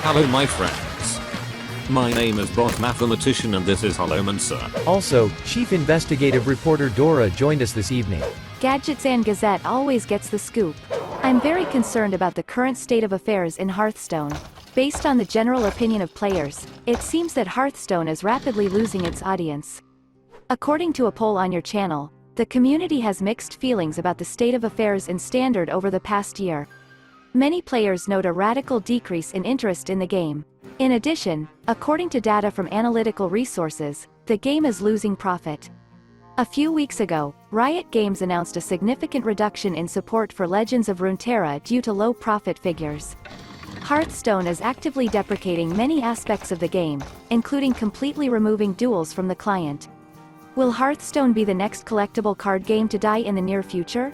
Hello my friends. My name is Bot Mathematician and this is Holomancer. Also, Chief Investigative Reporter Dora joined us this evening. Gadgets and Gazette always gets the scoop. I'm very concerned about the current state of affairs in Hearthstone. Based on the general opinion of players, it seems that Hearthstone is rapidly losing its audience. According to a poll on your channel, the community has mixed feelings about the state of affairs in Standard over the past year. Many players note a radical decrease in interest in the game. In addition, according to data from analytical resources, the game is losing profit. A few weeks ago, Riot Games announced a significant reduction in support for Legends of Runeterra due to low profit figures. Hearthstone is actively deprecating many aspects of the game, including completely removing duels from the client. Will Hearthstone be the next collectible card game to die in the near future?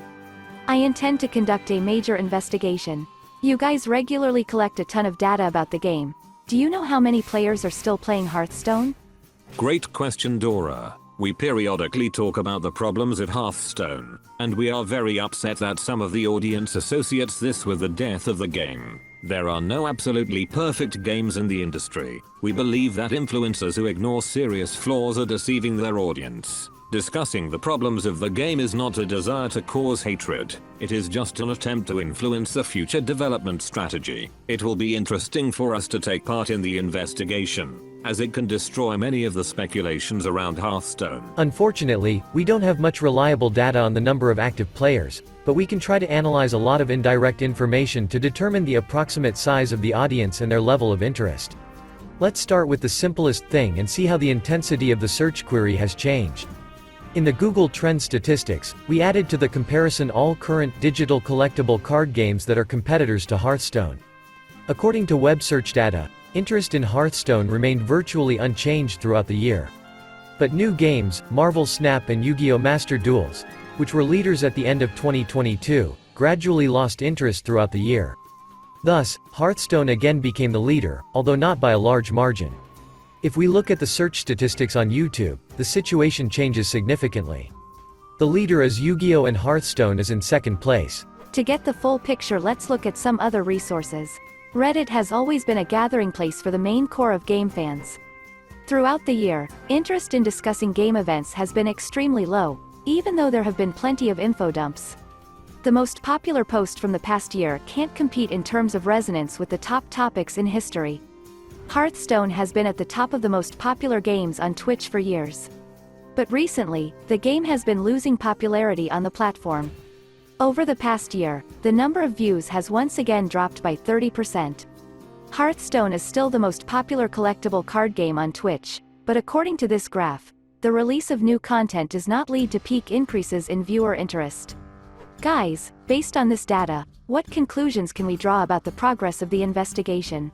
I intend to conduct a major investigation. You guys regularly collect a ton of data about the game. Do you know how many players are still playing Hearthstone? Great question, Dora. We periodically talk about the problems at Hearthstone, and we are very upset that some of the audience associates this with the death of the game. There are no absolutely perfect games in the industry. We believe that influencers who ignore serious flaws are deceiving their audience. Discussing the problems of the game is not a desire to cause hatred, it is just an attempt to influence the future development strategy. It will be interesting for us to take part in the investigation, as it can destroy many of the speculations around Hearthstone. Unfortunately, we don't have much reliable data on the number of active players, but we can try to analyze a lot of indirect information to determine the approximate size of the audience and their level of interest. Let's start with the simplest thing and see how the intensity of the search query has changed. In the Google Trends statistics, we added to the comparison all current digital collectible card games that are competitors to Hearthstone. According to web search data, interest in Hearthstone remained virtually unchanged throughout the year. But new games, Marvel Snap and Yu-Gi-Oh! Master Duels, which were leaders at the end of 2022, gradually lost interest throughout the year. Thus, Hearthstone again became the leader, although not by a large margin. If we look at the search statistics on YouTube, the situation changes significantly. The leader is Yu-Gi-Oh! And Hearthstone is in second place. To get the full picture, let's look at some other resources. Reddit has always been a gathering place for the main core of game fans. Throughout the year, interest in discussing game events has been extremely low, even though there have been plenty of info dumps. The most popular post from the past year can't compete in terms of resonance with the top topics in history. Hearthstone has been at the top of the most popular games on Twitch for years. But recently, the game has been losing popularity on the platform. Over the past year, the number of views has once again dropped by 30%. Hearthstone is still the most popular collectible card game on Twitch, but according to this graph, the release of new content does not lead to peak increases in viewer interest. Guys, based on this data, what conclusions can we draw about the progress of the investigation?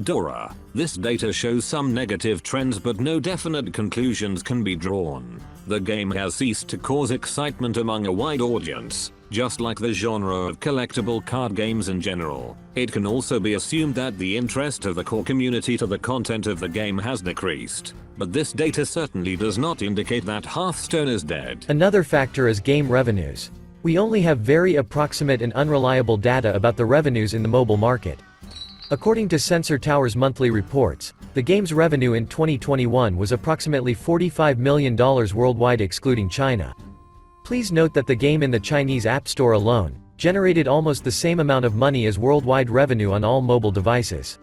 Dora, this data shows some negative trends but no definite conclusions can be drawn. The game has ceased to cause excitement among a wide audience, just like the genre of collectible card games in general. It can also be assumed that the interest of the core community to the content of the game has decreased. But this data certainly does not indicate that Hearthstone is dead. Another factor is game revenues. We only have very approximate and unreliable data about the revenues in the mobile market. According to Sensor Tower's monthly reports, the game's revenue in 2021 was approximately $45 million worldwide excluding China. Please note that the game in the Chinese App Store alone generated almost the same amount of money as worldwide revenue on all mobile devices.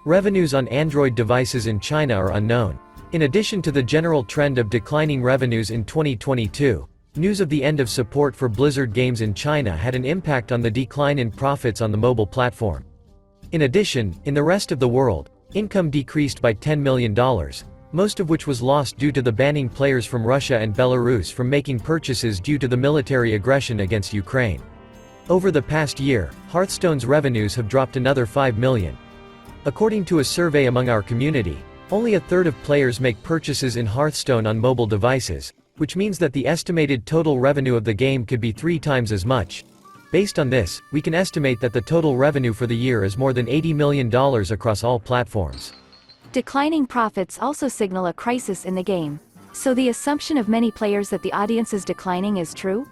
Revenues on Android devices in China are unknown. In addition to the general trend of declining revenues in 2022, news of the end of support for Blizzard games in China had an impact on the decline in profits on the mobile platform. In addition, in the rest of the world, income decreased by $10 million, most of which was lost due to the banning players from Russia and Belarus from making purchases due to the military aggression against Ukraine. Over the past year, Hearthstone's revenues have dropped another $5 million. According to a survey among our community, only a third of players make purchases in Hearthstone on mobile devices, which means that the estimated total revenue of the game could be 3 times as much. Based on this, we can estimate that the total revenue for the year is more than $80 million across all platforms. Declining profits also signal a crisis in the game. So the assumption of many players that the audience is declining is true?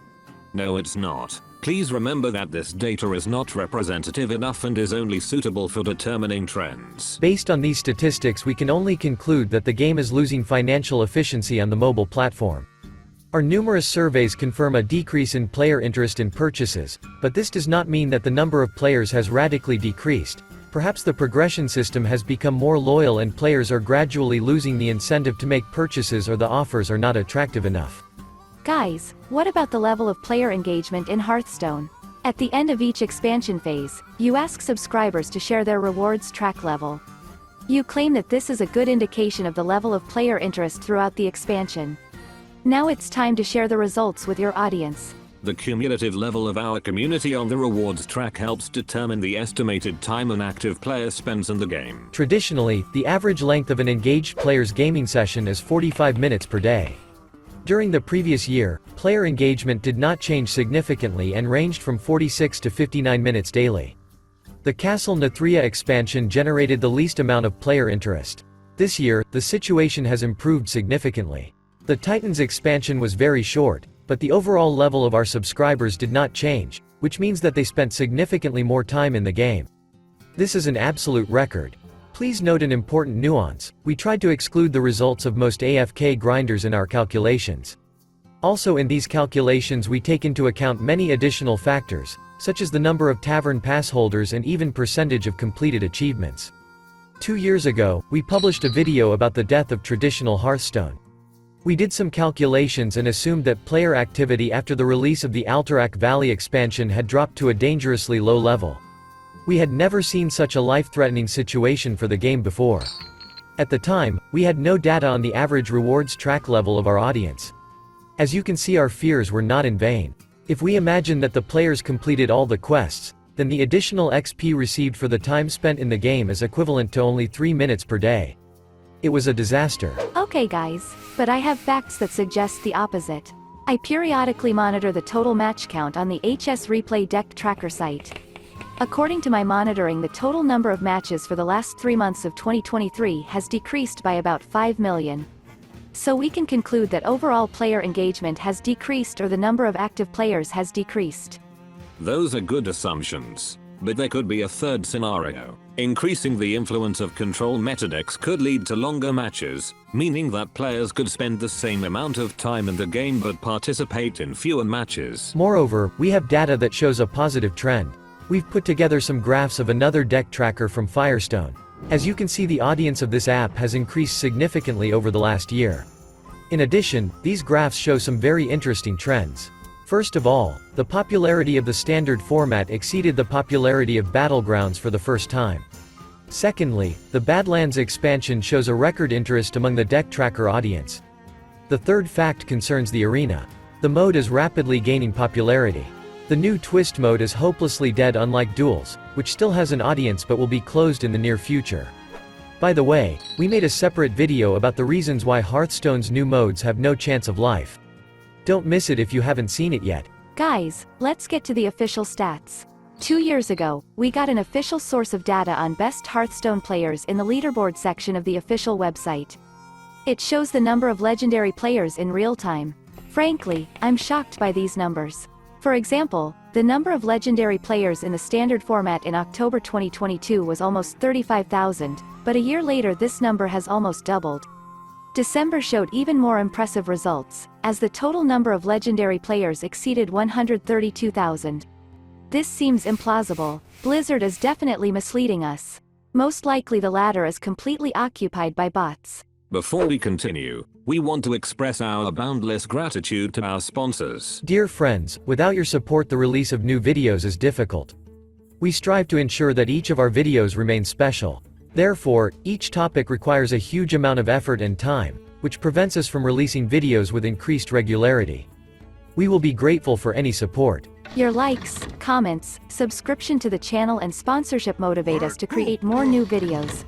No, it's not. Please remember that this data is not representative enough and is only suitable for determining trends. Based on these statistics, we can only conclude that the game is losing financial efficiency on the mobile platform. Our numerous surveys confirm a decrease in player interest in purchases, but this does not mean that the number of players has radically decreased. Perhaps the progression system has become more loyal and players are gradually losing the incentive to make purchases, or the offers are not attractive enough. Guys, what about the level of player engagement in Hearthstone? At the end of each expansion phase, you ask subscribers to share their rewards track level. You claim that this is a good indication of the level of player interest throughout the expansion. Now it's time to share the results with your audience. The cumulative level of our community on the rewards track helps determine the estimated time an active player spends in the game. Traditionally, the average length of an engaged player's gaming session is 45 minutes per day. During the previous year, player engagement did not change significantly and ranged from 46 to 59 minutes daily. The Castle Nathria expansion generated the least amount of player interest. This year, the situation has improved significantly. The Titans expansion was very short, but the overall level of our subscribers did not change, which means that they spent significantly more time in the game. This is an absolute record. Please note an important nuance: we tried to exclude the results of most AFK grinders in our calculations. Also, in these calculations we take into account many additional factors, such as the number of tavern pass holders and even percentage of completed achievements. 2 years ago, we published a video about the death of traditional Hearthstone. We did some calculations and assumed that player activity after the release of the Alterac Valley expansion had dropped to a dangerously low level. We had never seen such a life-threatening situation for the game before. At the time, we had no data on the average rewards track level of our audience. As you can see, our fears were not in vain. If we imagine that the players completed all the quests, then the additional XP received for the time spent in the game is equivalent to only 3 minutes per day. It was a disaster. Okay guys, but I have facts that suggest the opposite. I periodically monitor the total match count on the HSreplay deck tracker site. According to my monitoring, the total number of matches for the last 3 months of 2023 has decreased by about 5 million. So we can conclude that overall player engagement has decreased, or the number of active players has decreased. Those are good assumptions, but there could be a third scenario. Increasing the influence of control metadecks could lead to longer matches, meaning that players could spend the same amount of time in the game but participate in fewer matches. Moreover, we have data that shows a positive trend. We've put together some graphs of another deck tracker from Firestone. As you can see, the audience of this app has increased significantly over the last year. In addition, these graphs show some very interesting trends. First of all, the popularity of the standard format exceeded the popularity of Battlegrounds for the first time. Secondly, the Badlands expansion shows a record interest among the deck tracker audience. The third fact concerns the arena. The mode is rapidly gaining popularity. The new twist mode is hopelessly dead, unlike Duels, which still has an audience but will be closed in the near future. By the way, we made a separate video about the reasons why Hearthstone's new modes have no chance of life. Don't miss it if you haven't seen it yet. Guys, let's get to the official stats. 2 years ago, we got an official source of data on best Hearthstone players in the leaderboard section of the official website. It shows the number of legendary players in real time. Frankly, I'm shocked by these numbers. For example, the number of legendary players in the standard format in October 2022 was almost 35,000, but a year later this number has almost doubled. December showed even more impressive results, as the total number of legendary players exceeded 132,000. This seems implausible. Blizzard is definitely misleading us. Most likely the latter is completely occupied by bots. Before we continue, we want to express our boundless gratitude to our sponsors. Dear friends, without your support the release of new videos is difficult. We strive to ensure that each of our videos remains special. Therefore, each topic requires a huge amount of effort and time, which prevents us from releasing videos with increased regularity. We will be grateful for any support. Your likes, comments, subscription to the channel and sponsorship motivate us to create more new videos.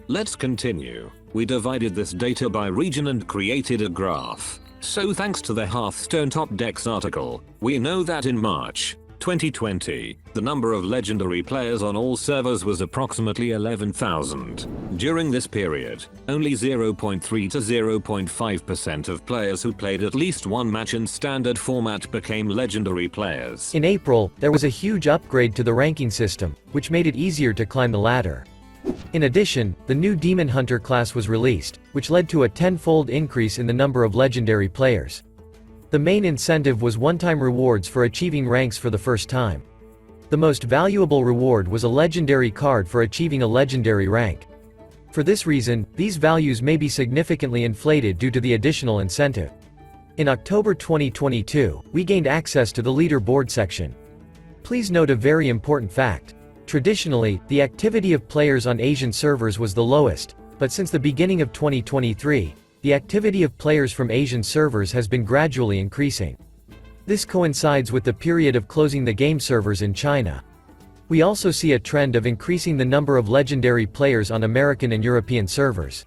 Let's continue. We divided this data by region and created a graph. So thanks to the Hearthstone Top Decks article, we know that in March, 2020, the number of legendary players on all servers was approximately 11,000. During this period, only 0.3 to 0.5% of players who played at least one match in standard format became legendary players. In April, there was a huge upgrade to the ranking system, which made it easier to climb the ladder. In addition, the new Demon Hunter class was released, which led to a 10-fold increase in the number of legendary players. The main incentive was one-time rewards for achieving ranks for the first time. The most valuable reward was a legendary card for achieving a legendary rank. For this reason, these values may be significantly inflated due to the additional incentive. In October 2022, we gained access to the leaderboard section. Please note a very important fact. Traditionally, the activity of players on Asian servers was the lowest, but since the beginning of 2023, the activity of players from Asian servers has been gradually increasing. This coincides with the period of closing the game servers in China. We also see a trend of increasing the number of legendary players on American and European servers.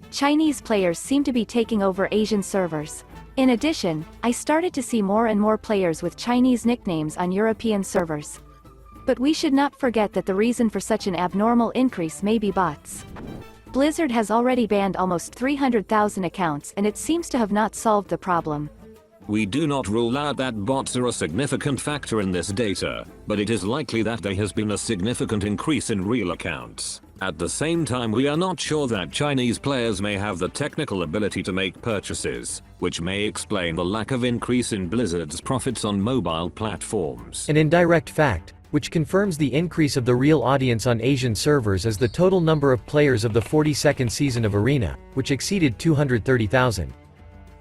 Chinese players seem to be taking over Asian servers. In addition, I started to see more and more players with Chinese nicknames on European servers. But we should not forget that the reason for such an abnormal increase may be bots. Blizzard has already banned almost 300,000 accounts and it seems to have not solved the problem. We do not rule out that bots are a significant factor in this data, but it is likely that there has been a significant increase in real accounts. At the same time, we are not sure that Chinese players may have the technical ability to make purchases, which may explain the lack of increase in Blizzard's profits on mobile platforms. An indirect fact, which confirms the increase of the real audience on Asian servers is the total number of players of the 42nd season of Arena, which exceeded 230,000.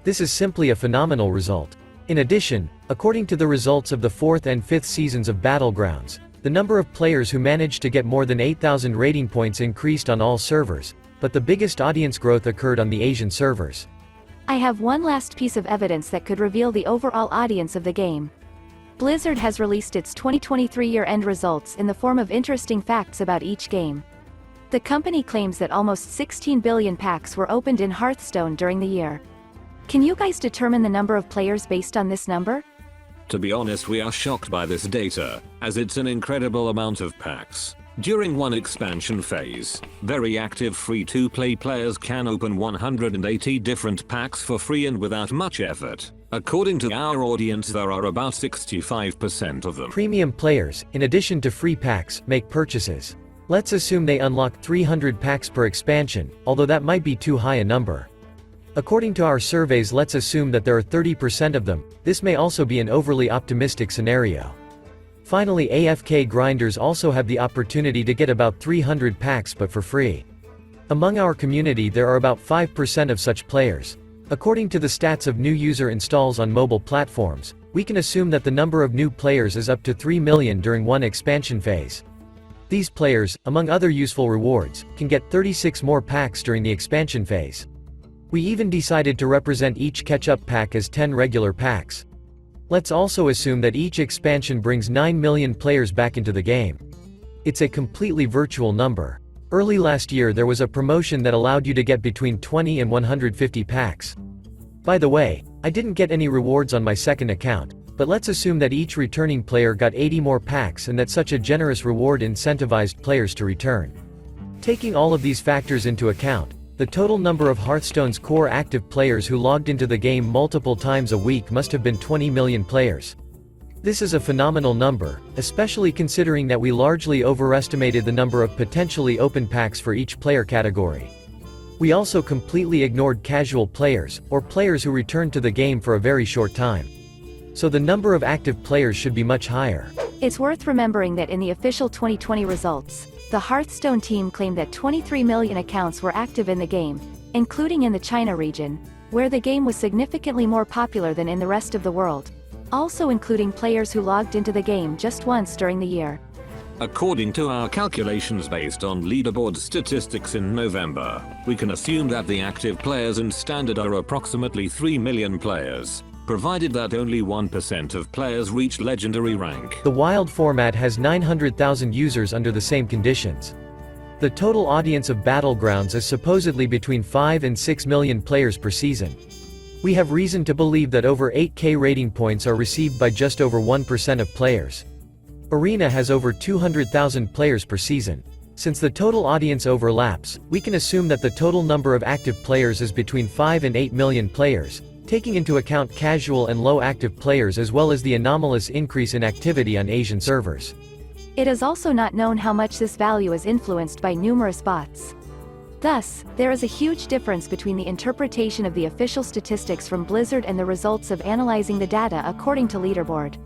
This is simply a phenomenal result. In addition, according to the results of the 4th and 5th seasons of Battlegrounds, the number of players who managed to get more than 8,000 rating points increased on all servers, but the biggest audience growth occurred on the Asian servers. I have one last piece of evidence that could reveal the overall audience of the game. Blizzard has released its 2023 year-end results in the form of interesting facts about each game. The company claims that almost 16 billion packs were opened in Hearthstone during the year. Can you guys determine the number of players based on this number? To be honest, we are shocked by this data, as it's an incredible amount of packs. During one expansion phase, very active free-to-play players can open 180 different packs for free and without much effort. According to our audience, there are about 65% of them. Premium players, in addition to free packs, make purchases. Let's assume they unlock 300 packs per expansion, although that might be too high a number. According to our surveys, let's assume that there are 30% of them. This may also be an overly optimistic scenario. Finally, AFK grinders also have the opportunity to get about 300 packs but for free. Among our community there are about 5% of such players. According to the stats of new user installs on mobile platforms, we can assume that the number of new players is up to 3 million during one expansion phase. These players, among other useful rewards, can get 36 more packs during the expansion phase. We even decided to represent each catch-up pack as 10 regular packs. Let's also assume that each expansion brings 9 million players back into the game. It's a completely virtual number. Early last year there was a promotion that allowed you to get between 20 and 150 packs. By the way, I didn't get any rewards on my second account, but let's assume that each returning player got 80 more packs and that such a generous reward incentivized players to return. Taking all of these factors into account, the total number of Hearthstone's core active players who logged into the game multiple times a week must have been 20 million players. This is a phenomenal number, especially considering that we largely overestimated the number of potentially open packs for each player category. We also completely ignored casual players, or players who returned to the game for a very short time. So the number of active players should be much higher. It's worth remembering that in the official 2020 results, the Hearthstone team claimed that 23 million accounts were active in the game, including in the China region, where the game was significantly more popular than in the rest of the world, also including players who logged into the game just once during the year. According to our calculations based on leaderboard statistics in November, we can assume that the active players in Standard are approximately 3 million players, provided that only 1% of players reach Legendary rank. The Wild format has 900,000 users under the same conditions. The total audience of Battlegrounds is supposedly between 5 and 6 million players per season. We have reason to believe that over 8K rating points are received by just over 1% of players. Arena has over 200,000 players per season. Since the total audience overlaps, we can assume that the total number of active players is between 5 and 8 million players, taking into account casual and low active players as well as the anomalous increase in activity on Asian servers. It is also not known how much this value is influenced by numerous bots. Thus, there is a huge difference between the interpretation of the official statistics from Blizzard and the results of analyzing the data according to Leaderboard.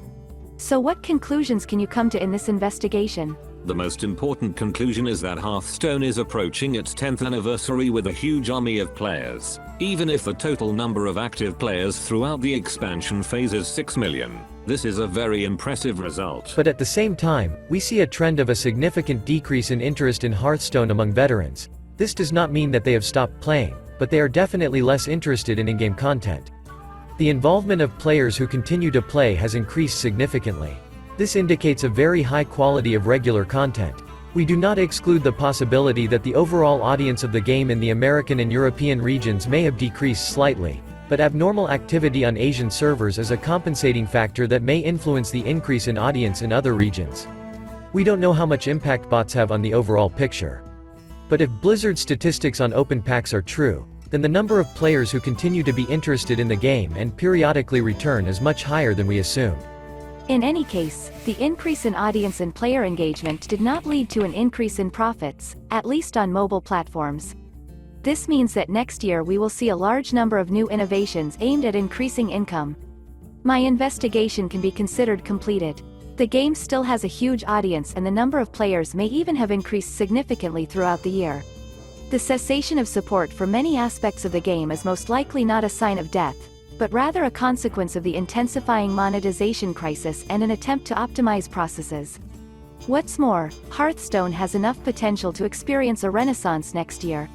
So what conclusions can you come to in this investigation? The most important conclusion is that Hearthstone is approaching its 10th anniversary with a huge army of players. Even if the total number of active players throughout the expansion phase is 6 million, this is a very impressive result. But at the same time, we see a trend of a significant decrease in interest in Hearthstone among veterans. This does not mean that they have stopped playing, but they are definitely less interested in in-game content. The involvement of players who continue to play has increased significantly. This indicates a very high quality of regular content. We do not exclude the possibility that the overall audience of the game in the American and European regions may have decreased slightly, but abnormal activity on Asian servers is a compensating factor that may influence the increase in audience in other regions. We don't know how much impact bots have on the overall picture. But if Blizzard's statistics on open packs are true, then the number of players who continue to be interested in the game and periodically return is much higher than we assumed. In any case, the increase in audience and player engagement did not lead to an increase in profits, at least on mobile platforms. This means that next year we will see a large number of new innovations aimed at increasing income. My investigation can be considered completed. The game still has a huge audience and the number of players may even have increased significantly throughout the year. The cessation of support for many aspects of the game is most likely not a sign of death, but rather a consequence of the intensifying monetization crisis and an attempt to optimize processes. What's more, Hearthstone has enough potential to experience a renaissance next year.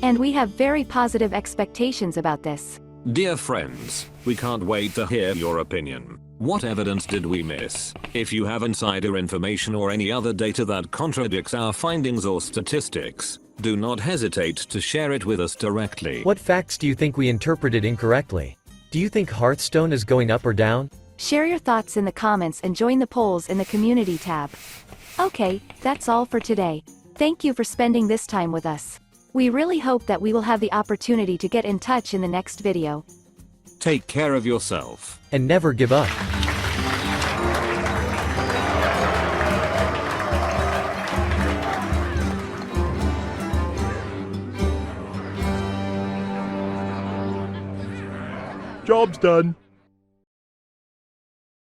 And we have very positive expectations about this. Dear friends, we can't wait to hear your opinion. What evidence did we miss? If you have insider information or any other data that contradicts our findings or statistics, do not hesitate to share it with us directly. What facts do you think we interpreted incorrectly? Do you think Hearthstone is going up or down? Share your thoughts in the comments and join the polls in the community tab. Okay, that's all for today. Thank you for spending this time with us. We really hope that we will have the opportunity to get in touch in the next video. Take care of yourself. And never give up. Job's done.